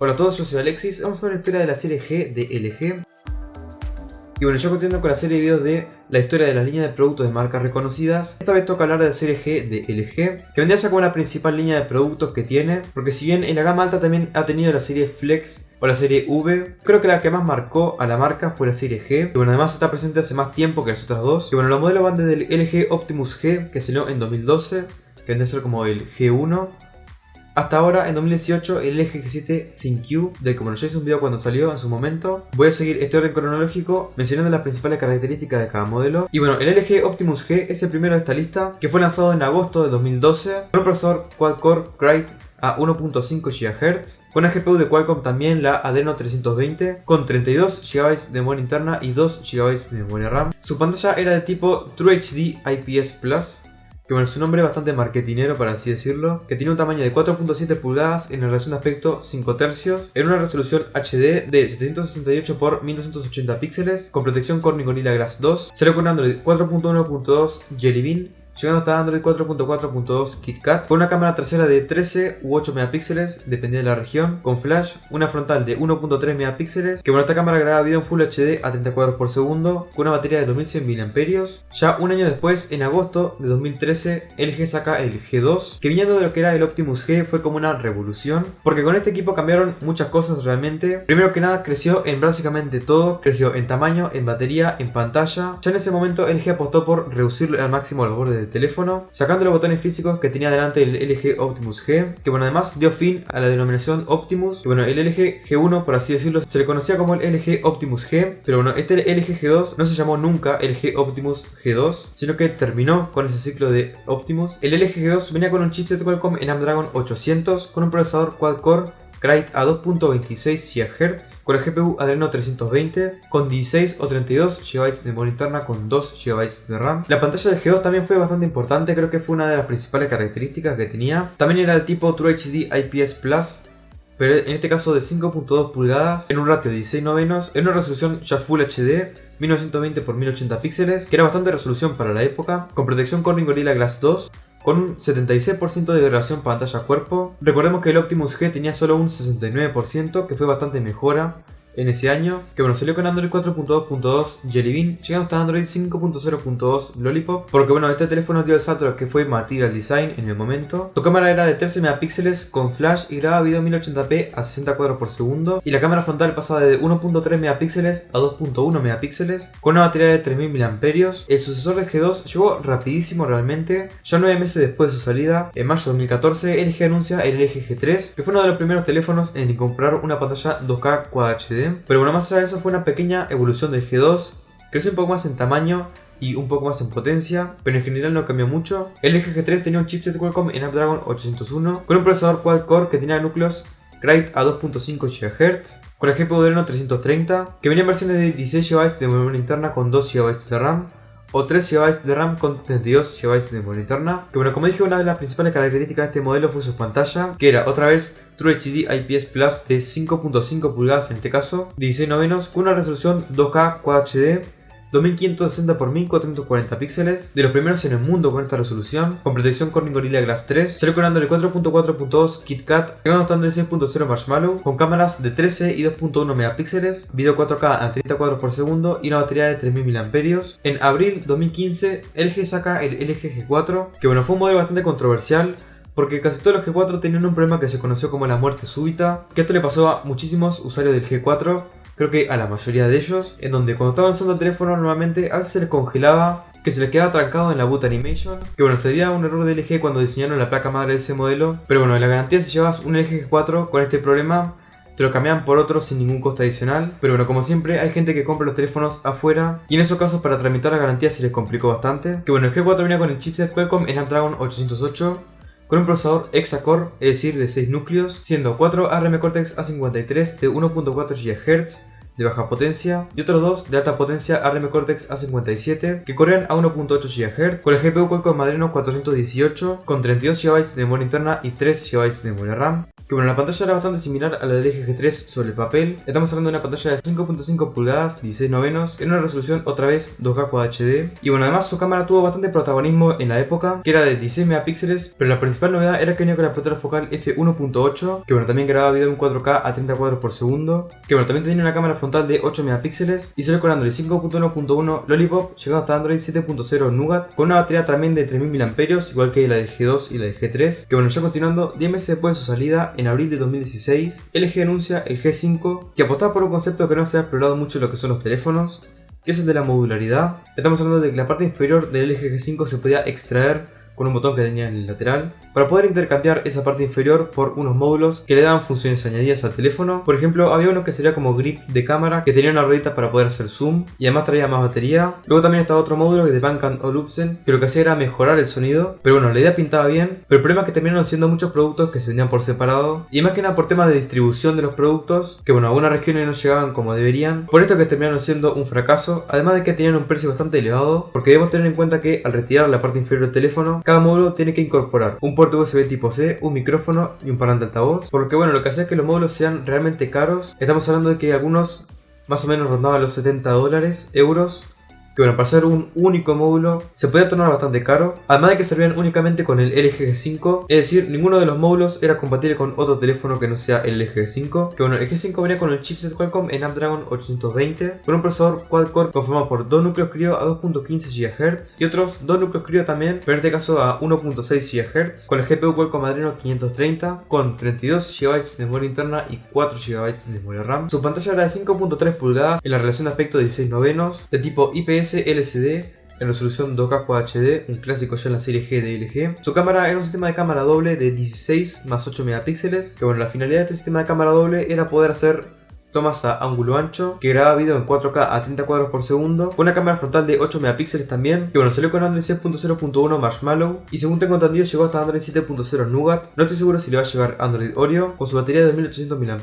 Hola a todos, yo soy Alexis. Vamos a ver la historia de la serie G de LG. Y bueno, yo continuando con la serie de videos de la historia de las líneas de productos de marcas reconocidas. Esta vez toca hablar de la serie G de LG, que vendría ya como la principal línea de productos que tiene, porque si bien en la gama alta también ha tenido la serie Flex o la serie V, creo que la que más marcó a la marca fue la serie G, y bueno, además está presente hace más tiempo que las otras dos. Y bueno, los modelos van desde el LG Optimus G, que salió en 2012, que vendría a ser como el G1, hasta ahora, en 2018, el LG G7 ThinQ, del que bueno, ya hice un video cuando salió en su momento. Voy a seguir este orden cronológico mencionando las principales características de cada modelo. Y bueno, el LG Optimus G es el primero de esta lista, que fue lanzado en agosto de 2012, con un procesador quad-core Cryte a 1.5 GHz, con una GPU de Qualcomm también, la Adreno 320, con 32 GB de memoria interna y 2 GB de memoria RAM. Su pantalla era de tipo True HD IPS Plus, que bueno, es un nombre bastante marketinero, para así decirlo, que tiene un tamaño de 4.7 pulgadas en relación de aspecto 5 tercios, en una resolución HD de 768 x 1280 píxeles, con protección Corning Gorilla Glass 2, salió con Android 4.1.2 Jelly Bean, llegando hasta Android 4.4.2 KitKat, con una cámara trasera de 13 u 8 megapíxeles, dependiendo de la región, con flash, una frontal de 1.3 megapíxeles, que bueno, esta cámara graba video en Full HD a 30 cuadros por segundo, con una batería de 2100 mAh. Ya un año después, en agosto de 2013, LG saca el G2, que viniendo de lo que era el Optimus G fue como una revolución, porque con este equipo cambiaron muchas cosas realmente. Primero que nada, creció en básicamente todo, creció en tamaño, en batería, en pantalla. Ya en ese momento LG apostó por reducir al máximo los bordes del teléfono, sacando los botones físicos que tenía delante el LG Optimus G, que bueno, además dio fin a la denominación Optimus. Y bueno, el LG G1, por así decirlo, se le conocía como el LG Optimus G, pero bueno, este LG G2 no se llamó nunca LG Optimus G2, sino que terminó con ese ciclo de Optimus. El LG G2 venía con un chipset Qualcomm Snapdragon 800, con un procesador quad-core Cryte a 2.26 GHz, con el GPU Adreno 320, con 16 o 32 GB de memoria interna con 2 GB de RAM. La pantalla del G2 también fue bastante importante, creo que fue una de las principales características que tenía. También era de tipo True HD IPS Plus, pero en este caso de 5.2 pulgadas, en un ratio de 16 novenos, en una resolución ya Full HD, 1920 x 1080 píxeles, que era bastante resolución para la época, con protección Corning Gorilla Glass 2, con un 76% de relación pantalla-cuerpo. Recordemos que el Optimus G tenía solo un 69%, que fue bastante mejora en ese año, que bueno, salió con Android 4.2.2 Jelly Bean, llegando hasta Android 5.0.2 Lollipop, porque bueno, este teléfono dio el salto a lo que fue Material Design en el momento. Su cámara era de 13 megapíxeles con flash y grababa video 1080p a 60 cuadros por segundo, y la cámara frontal pasaba de 1.3 megapíxeles a 2.1 megapíxeles, con una batería de 3000 mAh. El sucesor del G2 llegó rapidísimo realmente. Ya 9 meses después de su salida, en mayo de 2014, LG anuncia el LG G3, que fue uno de los primeros teléfonos en incorporar una pantalla 2K Quad HD. Pero bueno, más allá de eso fue una pequeña evolución del G2, creció un poco más en tamaño y un poco más en potencia, pero en general no cambió mucho. El LG G3 tenía un chipset Qualcomm Snapdragon 801, con un procesador quad-core que tenía núcleos Cryte a 2.5 GHz, con el GPU Adreno 330, que venía en versiones de 16 GB de memoria interna con 2 GB de RAM, o 3 GB de RAM con 32 GB de memoria interna. Que bueno, como dije, una de las principales características de este modelo fue su pantalla, que era otra vez True HD IPS Plus de 5.5 pulgadas en este caso, 16 novenos, con una resolución 2K Quad HD, 2560 x 1440 píxeles, de los primeros en el mundo con esta resolución, con protección Corning Gorilla Glass 3, salió con Android 4.4.2 KitKat, llegando hasta Android 6.0 Marshmallow, con cámaras de 13 y 2.1 megapíxeles, video 4K a 30 cuadros por segundo y una batería de 3000 mAh. En abril 2015, LG saca el LG G4, que bueno, fue un modelo bastante controversial, porque casi todos los G4 tenían un problema que se conoció como la muerte súbita, que esto le pasó a muchísimos usuarios del G4, creo que a la mayoría de ellos, en donde cuando estaban usando el teléfono normalmente a veces se les congelaba, que se les quedaba trancado en la boot animation, que bueno, sería un error de LG cuando diseñaron la placa madre de ese modelo, pero bueno, la garantía, si llevas un LG G4 con este problema, te lo cambiaban por otro sin ningún coste adicional. Pero bueno, como siempre, hay gente que compra los teléfonos afuera, y en esos casos para tramitar la garantía se les complicó bastante. Que bueno, el G4 venía con el chipset Qualcomm Snapdragon 808, con un procesador hexa-core, es decir, de 6 núcleos, siendo 4 ARM Cortex A53 de 1.4 GHz, de baja potencia y otros dos de alta potencia ARM Cortex A57 que corrían a 1.8 GHz con el GPU Qualcomm Adreno 418 con 32 GB de memoria interna y 3 GB de memoria RAM. Que bueno, la pantalla era bastante similar a la del LG G3 sobre el papel. Estamos hablando de una pantalla de 5.5 pulgadas, 16 novenos, en una resolución otra vez 2K Quad HD. Y bueno, además su cámara tuvo bastante protagonismo en la época, que era de 16 megapíxeles, pero la principal novedad era que venía con la apertura focal f1.8, que bueno, también grababa video en 4K a 30 cuadros por segundo, que bueno, también tenía una cámara frontal de 8 megapíxeles y salió con Android 5.1.1 Lollipop, llegando hasta Android 7.0 Nougat, con una batería también de 3000 mAh, igual que la del G2 y la del G3, que bueno, ya continuando, 10 meses después de su salida, en abril de 2016, LG anuncia el G5, que apostaba por un concepto que no se ha explorado mucho en lo que son los teléfonos, que es el de la modularidad. Estamos hablando de que la parte inferior del LG G5 se podía extraer con un botón que tenía en el lateral, para poder intercambiar esa parte inferior por unos módulos que le daban funciones añadidas al teléfono. Por ejemplo, había uno que sería como grip de cámara, que tenía una ruedita para poder hacer zoom y además traía más batería. Luego también estaba otro módulo de Bang & Olufsen, que lo que hacía era mejorar el sonido, pero bueno, la idea pintaba bien, pero el problema es que terminaron siendo muchos productos que se vendían por separado, y más que nada por temas de distribución de los productos, que bueno, algunas regiones no llegaban como deberían, por esto que terminaron siendo un fracaso, además de que tenían un precio bastante elevado, porque debemos tener en cuenta que al retirar la parte inferior del teléfono, cada módulo tiene que incorporar un puerto USB tipo C, un micrófono y un parlante altavoz, por lo que bueno, lo que hace es que los módulos sean realmente caros. Estamos hablando de que algunos más o menos rondaban los 70 euros, que bueno, para hacer un único módulo se podía tornar bastante caro, además de que servían únicamente con el LG G5, es decir, ninguno de los módulos era compatible con otro teléfono que no sea el LG G5, que bueno, el G5 venía con el chipset Qualcomm en Snapdragon 820, con un procesador quad-core conformado por 2 núcleos Creo a 2.15 GHz y otros 2 núcleos Creo también, pero en este caso a 1.6 GHz, con el GPU Qualcomm Adreno 530, con 32 GB de memoria interna y 4 GB de memoria RAM. Su pantalla era de 5.3 pulgadas en la relación de aspecto de 16 novenos, de tipo IPS LCD en resolución 2K Quad HD, un clásico ya en la serie G de LG. Su cámara era un sistema de cámara doble de 16 más 8 megapíxeles, que bueno, la finalidad de este sistema de cámara doble era poder hacer tomas a ángulo ancho, que graba video en 4K a 30 cuadros por segundo, con una cámara frontal de 8 megapíxeles también, que bueno, salió con Android 6.0.1 Marshmallow, y según tengo entendido llegó hasta Android 7.0 Nougat. No estoy seguro si le va a llegar Android Oreo, con su batería de 2800 mAh,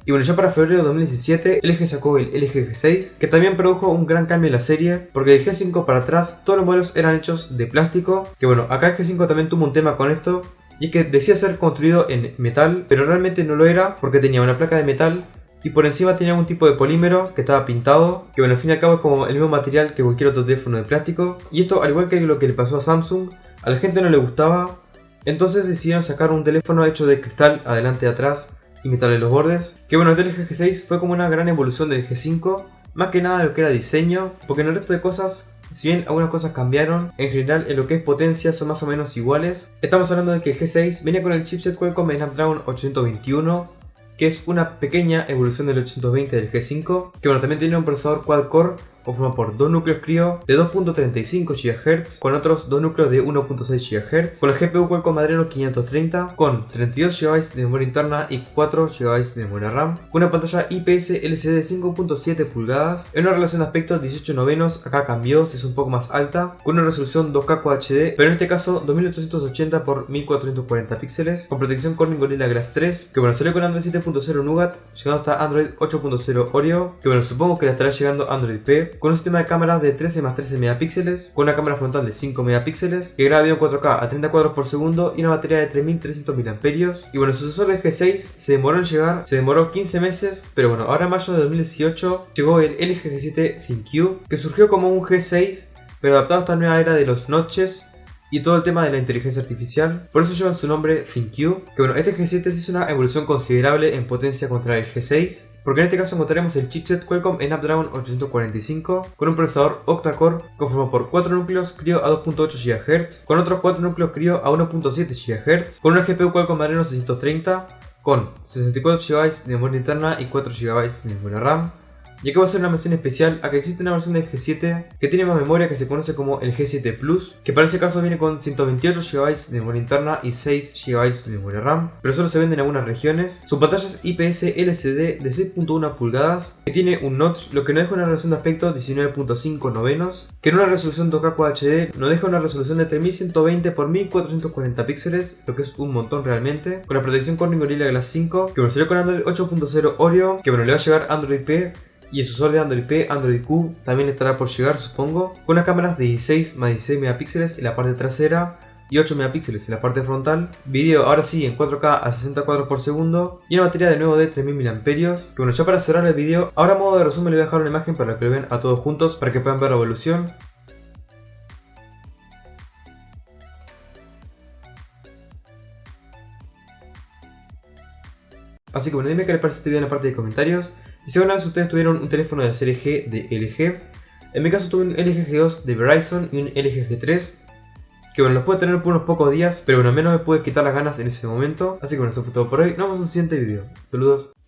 y bueno, ya para febrero de 2017 LG sacó el LG G6, que también produjo un gran cambio en la serie, porque del G5 para atrás todos los modelos eran hechos de plástico, que bueno, acá el G5 también tuvo un tema con esto, y es que decía ser construido en metal, pero realmente no lo era, porque tenía una placa de metal y por encima tenía un tipo de polímero que estaba pintado, que bueno, al fin y al cabo es como el mismo material que cualquier otro teléfono de plástico. Y esto, al igual que lo que le pasó a Samsung, a la gente no le gustaba, entonces decidieron sacar un teléfono hecho de cristal adelante y atrás y metal en los bordes. Que bueno, el LG G6 fue como una gran evolución del G5, más que nada en lo que era diseño, porque en el resto de cosas, si bien algunas cosas cambiaron, en general en lo que es potencia son más o menos iguales. Estamos hablando de que el G6 venía con el chipset Qualcomm Snapdragon 821, que es una pequeña evolución del 820 del G5, que bueno, también tiene un procesador quad-core conformado por 2 núcleos Creo de 2.35 GHz, con otros 2 núcleos de 1.6 GHz, con el GPU Qualcomm Adreno 530, con 32 GB de memoria interna y 4 GB de memoria RAM, con una pantalla IPS LCD de 5.7 pulgadas, en una relación de aspecto 18 novenos, acá cambió, se es un poco más alta, con una resolución 2K Quad HD, pero en este caso 2880 x 1440 píxeles, con protección Corning Gorilla Glass 3, que bueno, salió con Android 7.0 Nougat, llegando hasta Android 8.0 Oreo, que bueno, supongo que le estará llegando Android P, con un sistema de cámaras de 13 más 13 megapíxeles, con una cámara frontal de 5 megapíxeles, que graba video en 4K a 30 cuadros por segundo y una batería de 3300 mAh. Y bueno, el sucesor del G6 se demoró en llegar, se demoró 15 meses, pero bueno, ahora en mayo de 2018 llegó el LG G7 ThinQ, que surgió como un G6, pero adaptado a esta nueva era de los notches y todo el tema de la inteligencia artificial, por eso llevan su nombre ThinQ. Que bueno, este G7 es una evolución considerable en potencia contra el G6, porque en este caso encontraremos el chipset Qualcomm Snapdragon 845 con un procesador octa-core conformado por 4 núcleos Creo a 2.8 GHz, con otros 4 núcleos Creo a 1.7 GHz, con una GPU Qualcomm Adreno 630 con 64 GB de memoria interna y 4 GB de memoria RAM. Y acá va a ser una mención especial a que existe una versión del G7 que tiene más memoria, que se conoce como el G7 Plus, que para ese caso viene con 128 GB de memoria interna y 6 GB de memoria RAM, pero solo se vende en algunas regiones. Su pantalla es IPS LCD de 6.1 pulgadas, que tiene un notch, lo que nos deja una resolución de aspecto 19.5 novenos, que en una resolución 2K Quad HD nos deja una resolución de 3120 x 1440 píxeles, lo que es un montón realmente, con la protección Corning Gorilla Glass 5, que bueno, salió con Android 8.0 Oreo, que bueno, le va a llegar Android P, Y el sucesor de Android P, Android Q, también estará por llegar, supongo, con unas cámaras de 16 x 16 megapíxeles en la parte trasera y 8 megapíxeles en la parte frontal, video ahora sí en 4K a 60 cuadros por segundo y una batería de nuevo de 3000 mAh. Que bueno, ya para cerrar el video, ahora a modo de resumen le voy a dejar una imagen para que lo vean a todos juntos para que puedan ver la evolución. Así que bueno, dime qué les parece este video en la parte de comentarios. Y si alguna vez ustedes tuvieron un teléfono de la serie G de LG, en mi caso tuve un LG G2 de Verizon y un LG G3, que bueno, los pude tener por unos pocos días, pero bueno, al menos me pude quitar las ganas en ese momento. Así que bueno, eso fue todo por hoy, nos vemos en un siguiente video. Saludos.